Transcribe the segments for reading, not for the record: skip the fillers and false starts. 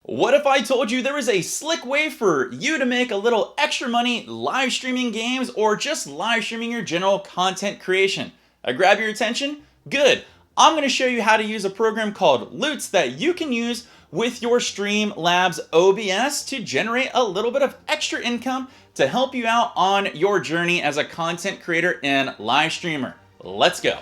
What if I told you there was a slick way for you to make a little extra money live streaming games or just live streaming your general content creation? I grab your attention? Good. I'm going to show you how to use a program called Lutes that you can use with your Streamlabs OBS to generate a little bit of extra income to help you out on your journey as a content creator and live streamer. Let's go.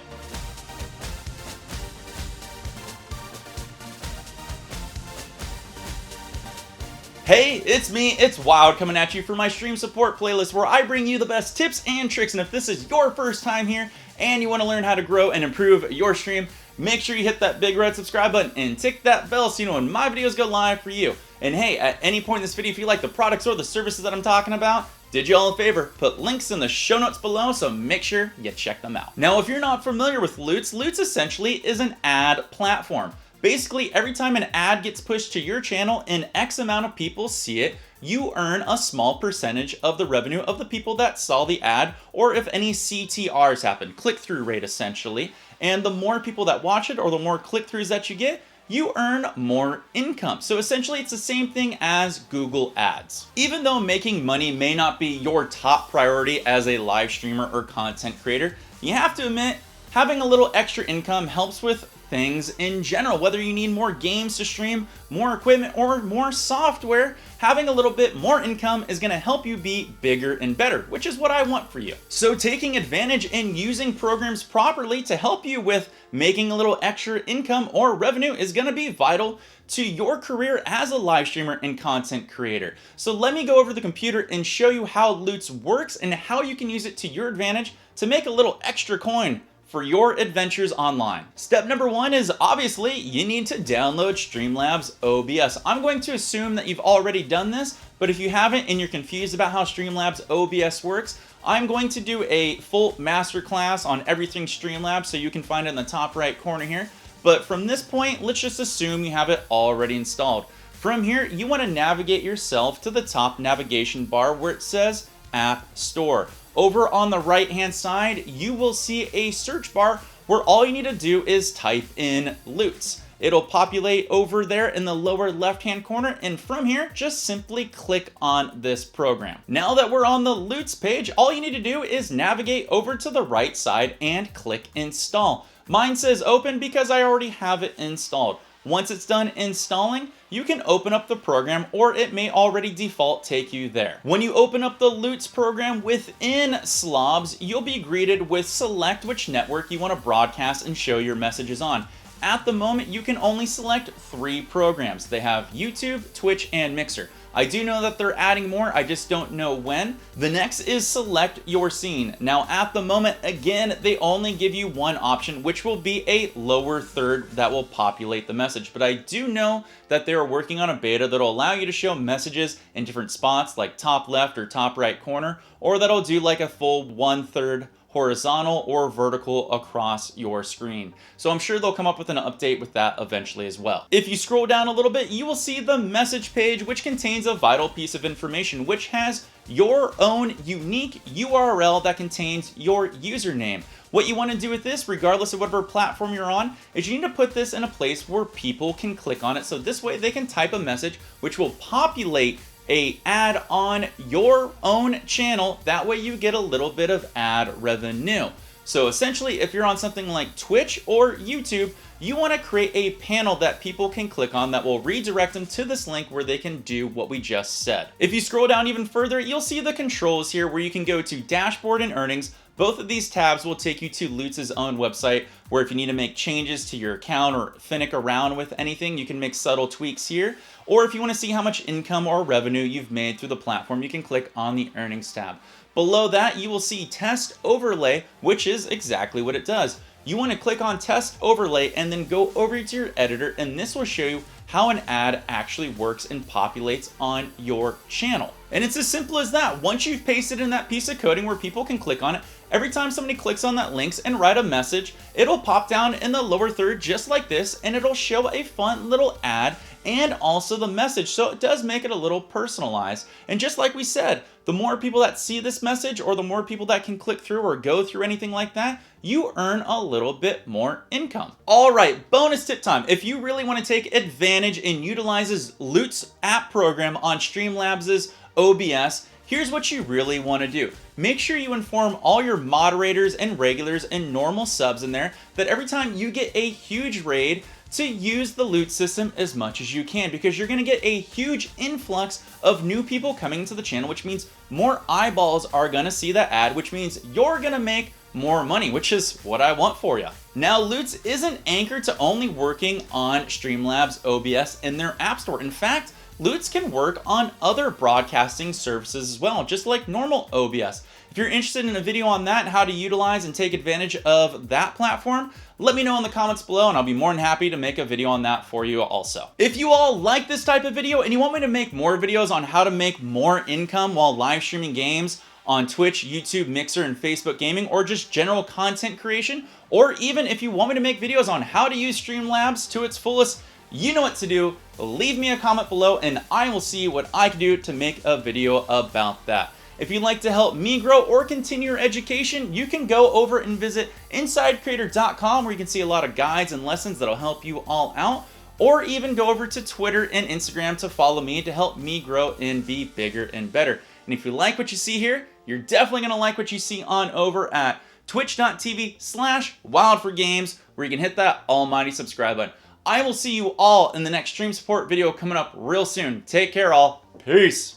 Hey, it's me, it's Wild, coming at you for my stream support playlist where I bring you the best tips and tricks. And if this is your first time here and you want to learn how to grow and improve your stream, make sure you hit that big red subscribe button and tick that bell so you know when my videos go live for you. And hey, at any point in this video, if you like the products or the services that I'm talking about, did you all a favor, put links in the show notes below, so make sure you check them out. Now, if you're not familiar with Lutes, Lutes essentially is an ad platform. Basically, every time an ad gets pushed to your channel and X amount of people see it, you earn a small percentage of the revenue of the people that saw the ad, or if any CTRs happen, click-through rate essentially. And the more people that watch it or the more click-throughs that you get, you earn more income. So essentially it's the same thing as Google Ads. Even though making money may not be your top priority as a live streamer or content creator, you have to admit, having a little extra income helps with things in general. Whether you need more games to stream, more equipment, or more software, having a little bit more income is going to help you be bigger and better, which is what I want for you. So taking advantage and using programs properly to help you with making a little extra income or revenue is going to be vital to your career as a live streamer and content creator. So let me go over the computer and show you how Lutes works and how you can use it to your advantage to make a little extra coin for your adventures online. Step number one is obviously you need to download Streamlabs OBS. I'm going to assume that you've already done this, but if you haven't and you're confused about how Streamlabs OBS works, I'm going to do a full masterclass on everything Streamlabs, so you can find it in the top right corner here. But from this point, let's just assume you have it already installed. From here, you want to navigate yourself to the top navigation bar where it says App Store. Over on the right hand side, you will see a search bar where all you need to do is type in Lutes. It'll populate over there in the lower left hand corner, and from here, just simply click on this program. Now that we're on the Lutes page, all you need to do is navigate over to the right side and click Install. Mine says open because I already have it installed. Once it's done installing, you can open up the program, or it may already default take you there. When you open up the Lutes program within Slobs, you'll be greeted with select which network you want to broadcast and show your messages on. At the moment, you can only select 3 programs. They have YouTube, Twitch, and Mixer. I do know that they're adding more, I just don't know when. The next is select your scene. Now at the moment, again, they only give you one option, which will be a lower third that will populate the message. But I do know that they are working on a beta that'll allow you to show messages in different spots like top left or top right corner, or that'll do like a full 1/3 horizontal or vertical across your screen. So I'm sure they'll come up with an update with that eventually as well. If you scroll down a little bit, you will see the message page, which contains a vital piece of information, which has your own unique URL that contains your username. What you want to do with this, regardless of whatever platform you're on, is you need to put this in a place where people can click on it, so this way they can type a message which will populate a ad on your own channel. That way you get a little bit of ad revenue. So essentially, if you're on something like Twitch or YouTube, you want to create a panel that people can click on that will redirect them to this link where they can do what we just said. If you scroll down even further, you'll see the controls here where you can go to Dashboard and Earnings. Both of these tabs will take you to Lutes' own website, where if you need to make changes to your account or finick around with anything, you can make subtle tweaks here. Or if you want to see how much income or revenue you've made through the platform, you can click on the Earnings tab. Below that, you will see Test Overlay, which is exactly what it does. You want to click on Test Overlay and then go over to your editor, and this will show you how an ad actually works and populates on your channel. And it's as simple as that. Once you've pasted in that piece of coding where people can click on it, every time somebody clicks on that link and write a message, it'll pop down in the lower third just like this, and it'll show a fun little ad and also the message. So it does make it a little personalized. And just like we said, the more people that see this message or the more people that can click through or go through anything like that, you earn a little bit more income. All right, bonus tip time. If you really want to take advantage and utilize Lutes app program on Streamlabs' OBS, here's what you really want to do. Make sure you inform all your moderators and regulars and normal subs in there that every time you get a huge raid, to use the loot system as much as you can, because you're going to get a huge influx of new people coming into the channel, which means more eyeballs are going to see that ad, which means you're going to make more money, which is what I want for you. Now, Lutes isn't anchored to only working on Streamlabs OBS in their app store. In fact, Lutes can work on other broadcasting services as well, just like normal OBS. If you're interested in a video on that and how to utilize and take advantage of that platform, let me know in the comments below and I'll be more than happy to make a video on that for you also. If you all like this type of video and you want me to make more videos on how to make more income while live streaming games on Twitch, YouTube, Mixer, and Facebook Gaming, or just general content creation, or even if you want me to make videos on how to use Streamlabs to its fullest, you know what to do. Leave me a comment below and I will see what I can do to make a video about that. If you'd like to help me grow or continue your education, you can go over and visit InsideCreator.com, where you can see a lot of guides and lessons that'll help you all out, or even go over to Twitter and Instagram to follow me to help me grow and be bigger and better. And if you like what you see here, you're definitely going to like what you see on over at twitch.tv/wildforgames, where you can hit that almighty subscribe button. I will see you all in the next stream support video coming up real soon. Take care all. Peace.